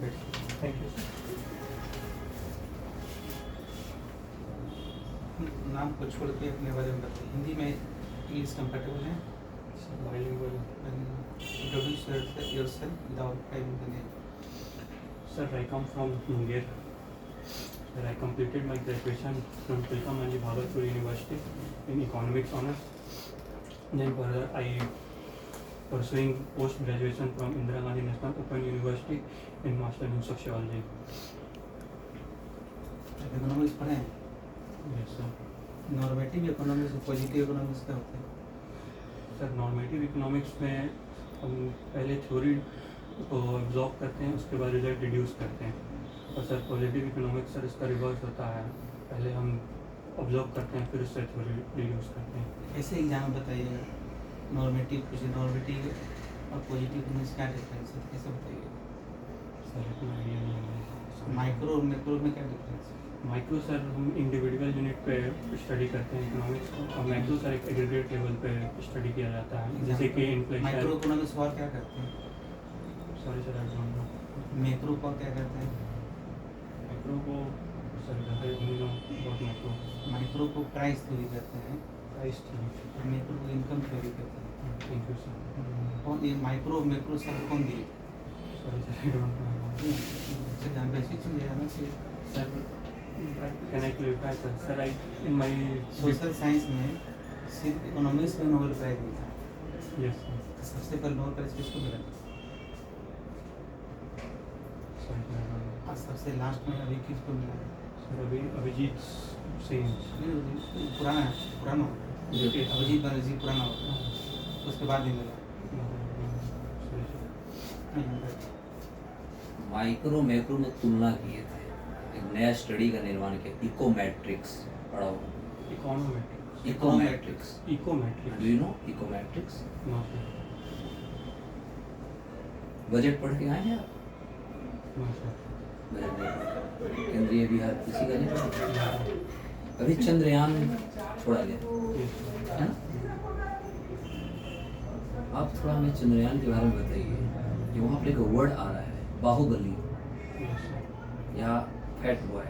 Thank you. नाम को छोड़ के अपने बारे में बताइए। हिंदी में इंग्लिश कंफर्टेबल है? Bilingual. Introduce yourself without having the name. Sir, I come from Munger. Sir, I completed my graduation from Tilkamanji Bhagatpur University in economics honors. Then further I pursuing post graduation from Indira Gandhi National Open University in Master in Sociology. Economics पढ़े हैं? Yes sir. Normative economics और positive economics क्या होते हैं? Sir normative economics में हम पहले theory को ऑब्जॉर्व करते हैं, उसके बाद रिजल्ट डिड्यूस करते हैं। और सर पॉजिटिव इकोनॉमिक्स सर इसका रिवर्स होता है, पहले हम ऑब्जर्व करते हैं फिर उससे थ्योरी डिड्यूस करते हैं। ऐसे एग्जाम बताइएगा। नॉर्मेटिव कुछ नॉर्मेटिव और पॉजिटिव इकोनॉमिक्स क्या डिफरेंस है, कैसे बताइएगा? सर इतना आइडिया नहीं है। माइक्रो और मैक्रो में क्या डिफरेंस है? माइक्रो सर हम इंडिविजुअल यूनिट पे स्टडी करते हैं इकोनॉमिक्स को, और मैक्रो सर एक एग्रीगेट लेवल पे स्टडी किया जाता है, जैसे कि इन्फ्लेशन। माइक्रो इकोनॉमिक्स और क्या करते हैं? Sorry sir I don't no. Macro को क्या करते हैं? माइक्रो को sir I don't know about micro. Micro को प्राइस थ्योरी कहते हैं प्राइस थी। और मैक्रो को इनकम थ्योरी कहते हैं। Thank you sir. कौन ये माइक्रो मैक्रो सब कौन दिए? Sorry sir I don't know. Exam basic चीज़ आना चाहिए। Sir can I clarify sir? Sir I in my social science में सिर्फ इकोनॉमिक्स में नोबेल प्राइज मिला। Yes sir. सबसे पहले नोबेल प्राइज किसको मिला? सॉरी सर और सबसे लास्ट में अभी किसको मिला? सर अभी अभिजीत सिंह। नहीं, पुराना है, पुराना होगा। अभिजीत बनर्जी पुराना होगा, उसके बाद ही मिला। माइक्रो मैक्रो में तुलना किए थे, एक नया स्टडी का निर्माण किया, इकोमेट्रिक्स पढ़ा हो? Econometrics. Econometrics, econometrics. Do you know econometrics? No sir. Budget पढ़ के आए हैं आप? No sir. बजट नहीं पढ़ा। केंद्रीय बिहार किसी का नहीं पढ़ा? अभी चंद्रयान छोड़ा गया है ना? आप थोड़ा हमें चंद्रयान के बारे में बताइए कि वहाँ पर एक वर्ड आ रहा है बाहुबली या फैट बॉय,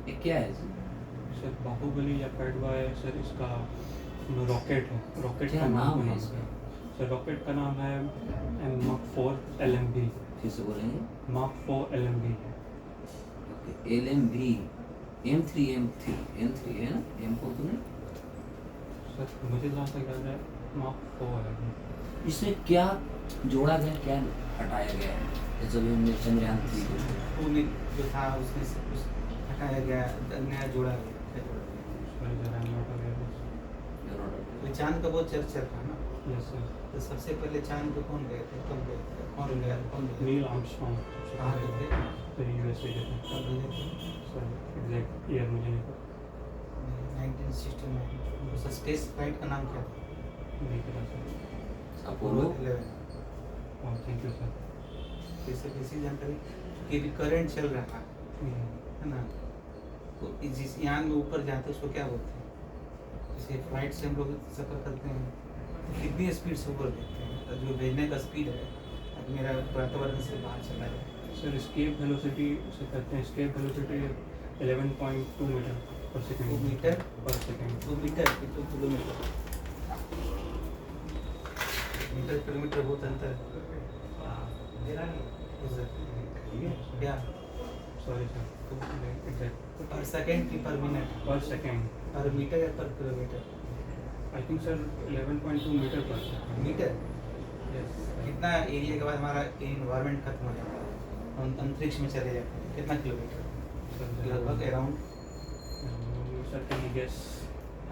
ये क्या है जी? सर बाहुबली या फैट बॉय सर इसका रॉकेट है। रॉकेट क्या का नाम है है इसका? सर रॉकेट का नाम है मार्क 4 LMB। फिर से बोलेंगे? Mark 4 LMB। LMB, M3 है ना? M4 तो नहीं? सर मुझे जहाँ तक याद है मार्क 4 है। इसमें क्या जोड़ा गया, क्या हटाया गया है? जैसे अभी हमने चंद्रयान 3 को पूर्ण जो था उसमें से कुछ हटाया गया, नया जोड़ा गया। Sorry sir I am not aware. तो चांद का बहुत चर्चा था ना, यस सर। तो सबसे पहले चांद पे कौन गए थे, कब गए थे, कौन गया, कौन गया? नील आर्मस्ट्रॉन्ग कहाँ गए थे, सर USA गए थे। कब गए थे? सर एग्जैक्ट ईयर मुझे नहीं पता। 1969। उस स्पेस फ्लाइट का नाम क्या था? नहीं पता sir. Apollo 11। Thank you sir. जैसे बेसिक जानकारी कि भी करंट चल रहा है ना, तो जिस यान में ऊपर जाते हैं उसको क्या बोलते हैं? जैसे फ्लाइट से हम लोग सफ़र करते हैं तो कितनी स्पीड से ऊपर देखते हैं, तो जो भेजने का स्पीड है अब मेरा वातावरण से बाहर चला जाए। सर एस्केप वेलोसिटी से करते हैं। Escape velocity 11.2 metre per second. 2 metre per second. 2 metre कि 2 किलोमीटर? मीटर किलोमीटर बहुत अंतर है। क्या sorry sir exact per second की per minute, per second. Per metre या per kilometre? I think sir 11.2 metre per second. Metre. Yes कितना area के बाद हमारा इन्वायरमेंट खत्म हो जाता है, हम अंतरिक्ष में चले जाते हैं, कितना किलोमीटर? लगभग around. Sir can you guess?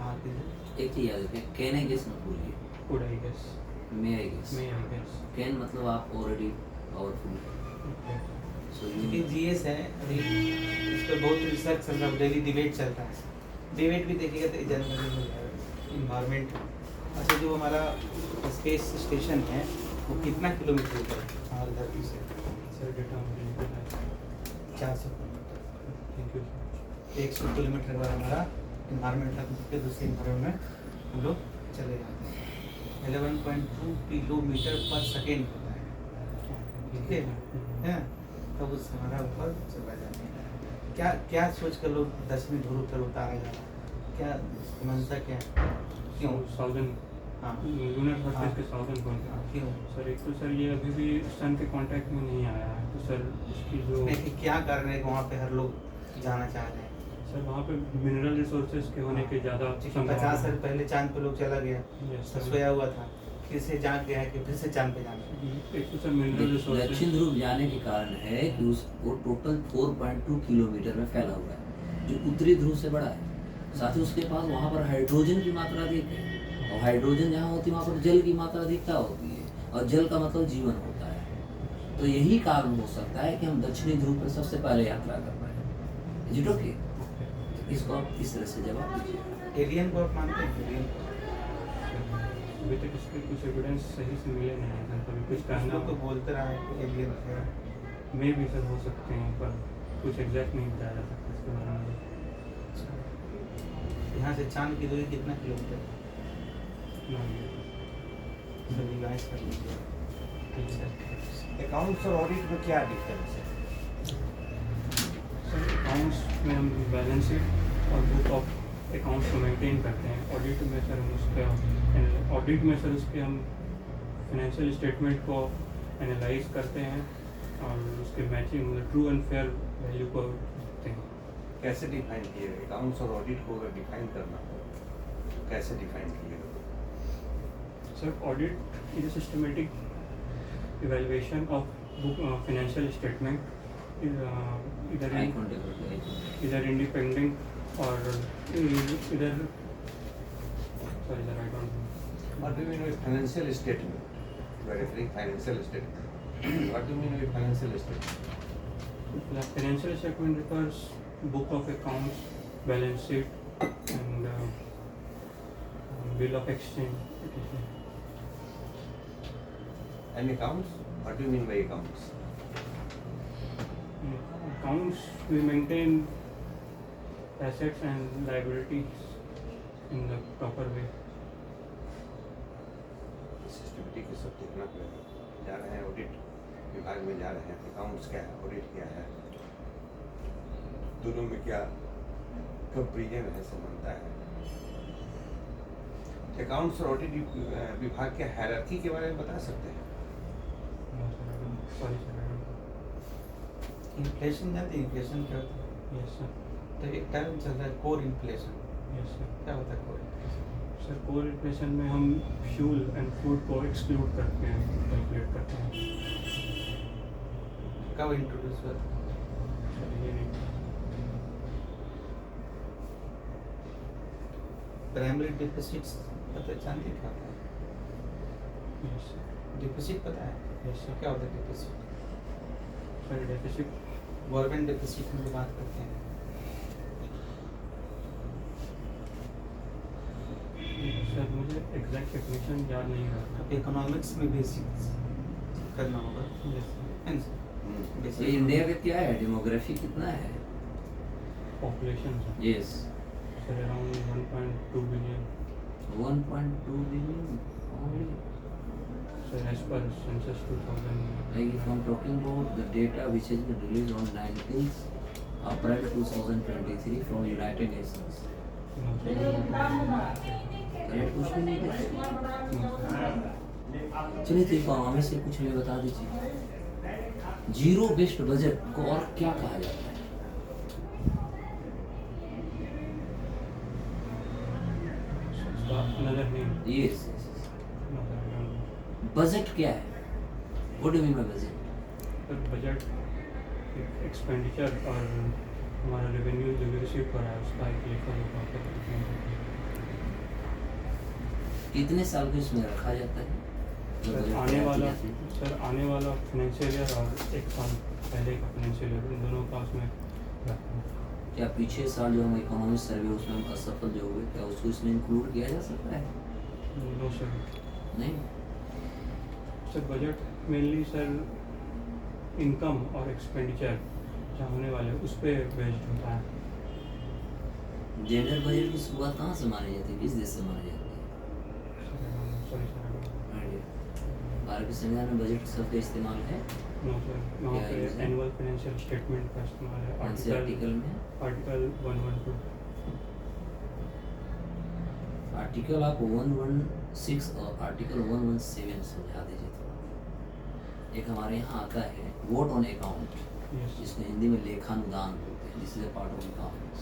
हाँ कीजिए। एक चीज याद रखिए, कैन आई गेस मत भूलिए, could I guess? May I guess. May I guess? Can मतलब आप ऑलरेडी पावरफुल, ओके। सो क्योंकि यू जीएस है अभी, इस पर बहुत रिसर्च चल रहा है, डेली डिबेट चल रहा है। डिबेट भी देखिएगा तो जानकारी मिल जाएगा इन्वायरमेंट। अच्छा जो हमारा स्पेस स्टेशन है वो कितना किलोमीटर ऊपर है हमारी धरती से? सर डेटा मुझे नहीं पता है। 400 kilometre. Thank you sir. 100 kilometre के बाद हमारा इन्वायरमेंट खत्म करके दूसरे इन्वायरमेंट में हम लोग चले जाते हैं। 11.2 किलोमीटर पर सेकेंड होता है, ठीक है? तब उससे हमारा ऊपर चला जाता है। क्या क्या सोच कर लोग 10वीं ध्रुव पर उतारा जा रहा है? क्या मंशा क्या है? क्यों? साउदर्न हाँ लूनर हाँ। सरफेस के साउदर्न कौन हाँ, क्यों? सर? एक तो सर ये अभी भी सन के कांटेक्ट में नहीं आया है, तो सर इसकी जो नहीं, क्या कारण है कि वहाँ पे हर लोग जाना चाह रहे हैं? सर वहाँ पे मिनरल रिसोर्सेज के होने के ज़्यादा 50 साल पहले चांद पे लोग चला गया, Yes, तो sir. सोया हुआ था, फिर से जाग गया है कि फिर से चांद पे जाना है। एक तो सर मिनरल रिसोर्सेज दक्षिण ध्रुव जाने के कारण है कि वो टोटल 4.2 किलोमीटर में फैला हुआ है, जो उत्तरी ध्रुव से बड़ा है। साथ ही उसके पास वहाँ पर हाइड्रोजन की मात्रा अधिक है, और हाइड्रोजन जहाँ होती है वहाँ पर जल की मात्रा अधिकता होती है, और जल का मतलब जीवन होता है। तो यही कारण हो सकता है कि हम दक्षिणी ध्रुव पर सबसे पहले यात्रा कर पाए। Is it okay? इसको आप इस तरह से जवाब दीजिए। एलियन को आप मानते हैं? एलियन को अभी तक इसके कुछ एविडेंस सही से मिले नहीं हैं सर, कभी कुछ कुछ कहना लोग तो बोलते रहा है कि एलियन है। मे भी सर हो सकते हैं, पर कुछ एग्जैक्ट नहीं बताया जा सकता इसके बारे में। यहाँ से चांद की दूरी कितना किलोमीटर है? सभी गाइस कर लीजिए। अच्छा, अकाउंट्स और ऑडिट में क्या डिफरेंस है? सर अकाउंट्स में हम बैलेंस शीट और बुक ऑफ अकाउंट्स को मेंटेन करते हैं। ऑडिट में सर हम उसके हम फाइनेंशियल स्टेटमेंट को एनालाइज करते हैं और उसके मैचिंग मतलब ट्रू एंड फेयर वैल्यू को देखते हैं। कैसे डिफाइन किए? अकाउंट्स और ऑडिट को अगर डिफाइन करना हो तो कैसे डिफाइन किएगा? Sir audit is a systematic evaluation of book financial statement इधर इंडिपेंडेंट और इधर sorry sir I don't What do you mean with financial statement? You are referring financial statement. What do you mean with financial statement? The financial statement refers book of accounts, balance sheet, and bill of exchange. etc. And accounts? What do you mean by accounts? Accounts, we maintain assets and liabilities in the proper way. Systematic ये सब देखना पड़ेगा। जा रहे हैं audit विभाग में, जा रहे हैं अकाउंट्स क्या है, ऑडिट क्या है, दोनों में क्या कंपेरिजन है, समानता है। अकाउंट्स और ऑडिट विभाग के हायरार्की के बारे में बता सकते हैं? No, sir, I don't. Sorry, sir, I don't. Inflation जानते हैं? इन्फ्लेशन क्या होता है? Yes, sir. तो एक टर्म चल रहा है कोर इन्फ्लेशन। Yes, sir. क्या होता है core inflation? Sir core inflation में हम फ्यूल एंड फूड को एक्सक्लूड करके कैलकुलेट करते हैं। कब इंट्रोड्यूस हुआ था? सर ये नहीं प्राइमरी डिफिसिट्स पता जानते हैं क्या होता है? Yes, sir. डिफिसिट पता है? Yes, sir. क्या होता है deficit? Sir deficit government deficit में बात करते हैं। सर मुझे एग्जैक्ट डेफिनेशन याद नहीं रहा। अब इकोनॉमिक्स में बेसिक करना होगा। Yes, sir. है ना? ये इंडिया का क्या है, डेमोग्राफी कितना है? Population sir yes, sir around 1.2 billion 1.2 billion only. Sir as per census 2000। Like if I'm talking about the data which has been released on 19th April 2023 from United Nations. Correct कुछ भी नहीं है। चलिए तो economy से कुछ हमें बता दीजिए, जीरो बेस्ड बजट को और क्या कहा जाता है? Another name. Yes, Another, I don't know. Budget क्या है? What do mean by budget? Sir budget expenditure और हमारा रेवेन्यू जो भी रिसीव हो रहा है उसका एक लेखा जोखा है। कितने साल को इसमें रखा जाता है? जो सर बजट आने तैयार की वाला जाती है? सर आने वाला फाइनेंशियल ईयर और एक साल पहले का फाइनेंशियल ईयर, इन दोनों का उसमें रखते हैं। क्या पीछे साल जो हम इकोनॉमिक सर्वे उसमें हम असफल जो हुए, क्या उसको इसमें इंक्लूड किया जा सकता है? No sir. नहीं। Sir budget mainly sir income और एक्सपेंडिचर जहाँ होने वाले उस पर बेस्ड होता है। जेंडर बजट की शुरुआत कहाँ से मानी जाती है, किस देश से मानी जाती है? Sorry sir. आइडिया तुम्हारे किस संविधान में बजट शब्द का इस्तेमाल है? नो सर, वहाँ क्या पे use है? एनुअल फाइनेंशियल स्टेटमेंट का इस्तेमाल है। कौन से आर्टिकल में? आर्टिकल 112। आर्टिकल आप 116 और आर्टिकल 117 समझा दीजिए थोड़ा। एक हमारे यहाँ आता है वोट ऑन अकाउंट, यस जिसको हिंदी में लेखानुदान बोलते हैं, this is a part of accounts.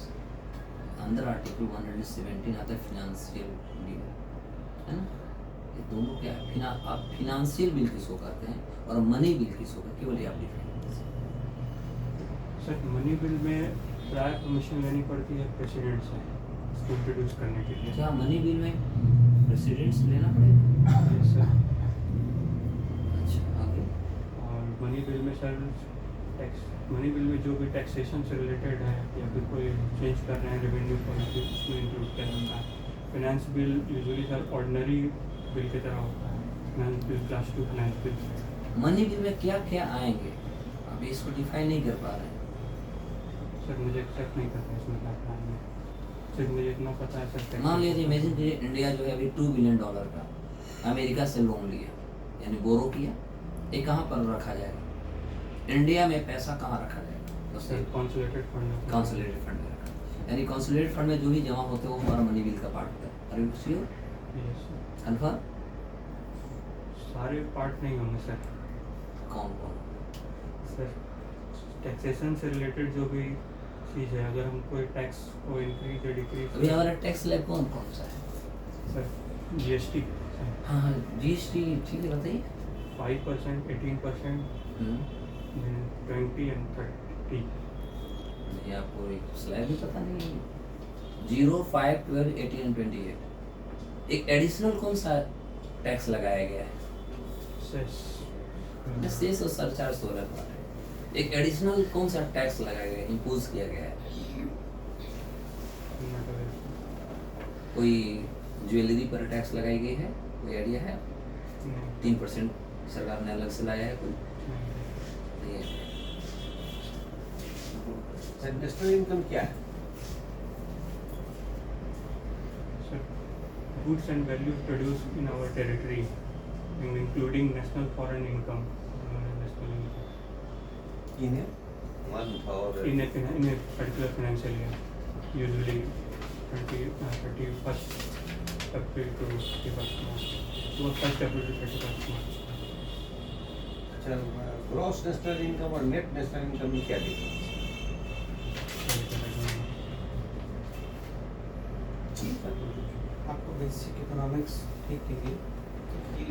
अंदर आर्टिकल 117 आता है फिनेंशियल बिल, है ना? ये दोनों क्या है? आप फिनेंशियल बिल किसको कहते हैं और मनी बिल किसको कहते हैं, केवल ये आप डिफाइन कीजिए। सर, मनी बिल में प्रायर परमिशन लेनी पड़ती है प्रेसिडेंट से इसको इंट्रोड्यूस करने के लिए। क्या मनी बिल में प्रेसिडेंट से लेना पड़ेगा? Yes sir. अच्छा, आगे? और मनी बिल में सर टैक्स, मनी बिल में जो भी टैक्सेशन से रिलेटेड है या फिर कोई चेंज कर रहे हैं रेवेन्यू पॉलिसी, उसमें इंक्लूड किया जाता है। Finance bill usually sir ordinary bill की तरह होता है, finance bill class 2 finance bill. Money bill में क्या क्या आएंगे? अभी इसको डिफाइन नहीं कर पा रहे हैं। सर मुझे एक्सेप्ट नहीं करता इसमें क्या प्लान है, सिर्फ मुझे इतना पता है सर। मान लीजिए इमेजिन कीजिए इंडिया जो है अभी $2 बिलियन का अमेरिका से लोन लिया, यानी बोरो किया, ये कहाँ पर रखा जाएगा? इंडिया में पैसा कहाँ रखा जाएगा? बस सर कॉन्सुलेटेड फंड, कॉन्सुलेटेड फंड में रखा, यानी कॉन्सुलेटेड फंड में जो भी जमा होते हैं वो हमारा मनी बिल का पार्ट होता है। Are you sure? Yes sir. Confirm? सारे पार्ट नहीं होंगे सर। कौन कौन? सर टैक्सेशन से रिलेटेड जो भी चीज़ है, अगर हम कोई टैक्स को इंक्रीज या अभी डिक्रीज, हमारा टैक्स स्लैब कौन कौन सा है? सर GST हाँ हाँ, GST ठीक है, बताइए। 5%, 18%, हम्म, 20 and 30। ये आपको एक स्लैब भी पता नहीं है? 0, 5, 12, 18 and 28। एक एडिशनल कौन सा टैक्स लगाया गया है? सेस और सरचार्ज तो अलग बात है। एक एडिशनल कौन सा टैक्स लगाया गया है, इम्पोज किया गया है? कोई ज्वेलरी पर टैक्स लगाई गई है? कोई आइडिया है? 3% सरकार ने अलग से लाया है कोई? नहीं है। सर नेशनल इनकम क्या है? Goods and values produced in our territory, including national foreign income, national income, in a month or in a particular financial year, usually 31st April to 31st March. So 1st April to 31st March. अच्छा, gross national income और net national income में क्या difference है? आपको basic economics ठीक कीजिए, क्योंकि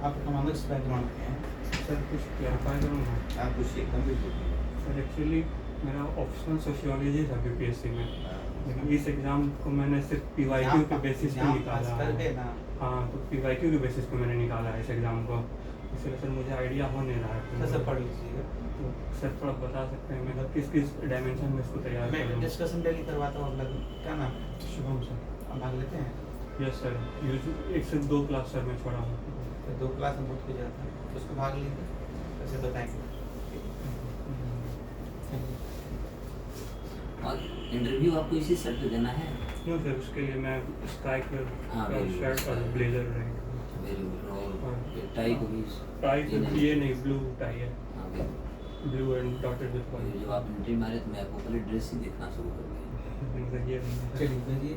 आप इकोनॉमिक्स बैकग्राउंड के हैं। सर कुछ क्लैरिफाई करूँगा आप कुछ कंप्लीट सर। एक्चुअली मेरा ऑप्शनल सोशियोलॉजी था BPSC में, लेकिन इस एग्ज़ाम को मैंने सिर्फ PYQ के बेसिस पे निकाला कर है। गए ना, हाँ, तो PYQ के बेसिस पे मैंने निकाला है इस एग्ज़ाम को, इसलिए सर मुझे आइडिया हो नहीं रहा है। कैसे पढ़ लीजिएगा। तो सर थोड़ा बता सकते हैं मतलब किस किस डायमेंशन में इसको तैयार मैं करूँ? डिस्कशन डेली करवाता हूँ, आप लोग क्या नाम है? शुभम सर। आप भाग लेते हैं? यस सर, एक से दो क्लास सर मैं छोड़ा हूँ। तो 2 क्लास में बहुत हो जाता है, तो उसको भाग लीजिए, कैसे बताएंगे। और इंटरव्यू आपको इसी सर पे देना है? नो सर, उसके लिए मैं स्काई हाँ, कलर very शर्ट और good. ब्लेजर रहेगा। Very good. और हाँ। ये टाई को भी? टाई ये सर नहीं। ये नहीं, ब्लू टाई है, हाँ, very good। Blue and dotted with जब आप एंट्री मारे तो मैं आपको पहले ड्रेस ही देखना शुरू कर दिया। ये नहीं है। चलिए भेजिए।